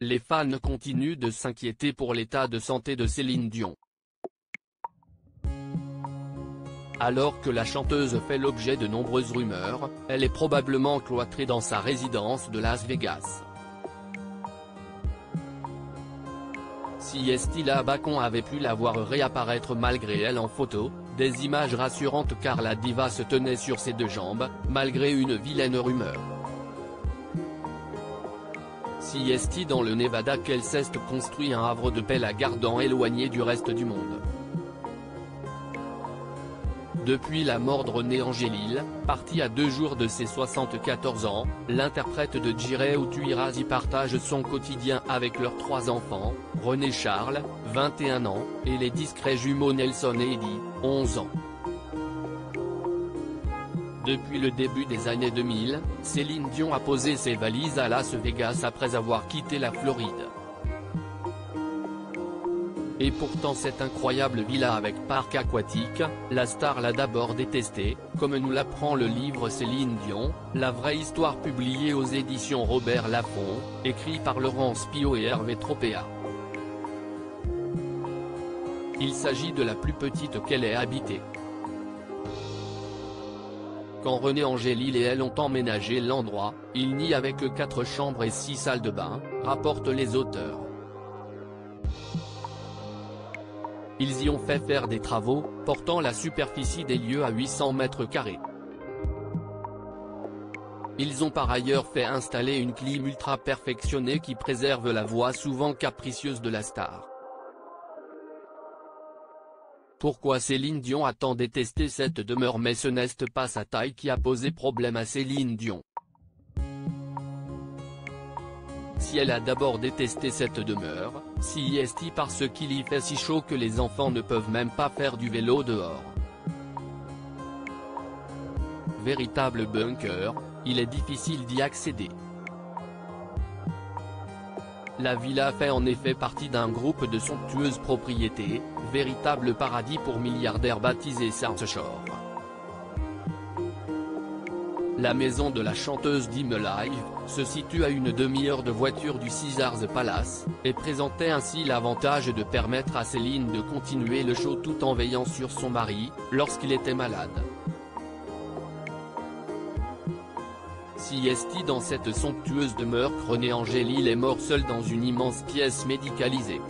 les fans continuent de s'inquiéter pour l'état de santé de Céline Dion. Alors que la chanteuse fait l'objet de nombreuses rumeurs, elle est probablement cloîtrée dans sa résidence de Las Vegas. Si Stella Bacon avait pu la voir réapparaître malgré elle en photo, des images rassurantes car la diva se tenait sur ses deux jambes, malgré une vilaine rumeur. Si dans le Nevada qu'elle s'est construit un havre de paix la gardant éloignée du reste du monde. Depuis la mort de René Angélil, partie à 2 jours de ses 74 ans, l'interprète de Jireh Outuirazi partage son quotidien avec leurs 3 enfants, René Charles, 21 ans, et les discrets jumeaux Nelson et Eddie, 11 ans. Depuis le début des années 2000, Céline Dion a posé ses valises à Las Vegas après avoir quitté la Floride. Et pourtant cette incroyable villa avec parc aquatique, la star l'a d'abord détestée, comme nous l'apprend le livre Céline Dion, la vraie histoire publiée aux éditions Robert Laffont, écrit par Laurence Piot et Hervé Tropea. Il s'agit de la plus petite qu'elle ait habitée. Quand René Angélil et elle ont emménagé l'endroit, il n'y avait que 4 chambres et 6 salles de bain, rapportent les auteurs. Ils y ont fait faire des travaux, portant la superficie des lieux à 800 mètres carrés. Ils ont par ailleurs fait installer une clim ultra perfectionnée qui préserve la voix souvent capricieuse de la star. Pourquoi Céline Dion a tant détesté cette demeure? Mais ce n'est pas sa taille qui a posé problème à Céline Dion. Si elle a d'abord détesté cette demeure, c'est parce qu'il y fait si chaud que les enfants ne peuvent même pas faire du vélo dehors. Véritable bunker, il est difficile d'y accéder. La villa fait en effet partie d'un groupe de somptueuses propriétés, véritable paradis pour milliardaires baptisé South Shore. La maison de la chanteuse d'Hymne Live, se situe à une demi-heure de voiture du Caesars Palace, et présentait ainsi l'avantage de permettre à Céline de continuer le show tout en veillant sur son mari, lorsqu'il était malade. Si dans cette somptueuse demeure, René Angélil est mort seul dans une immense pièce médicalisée.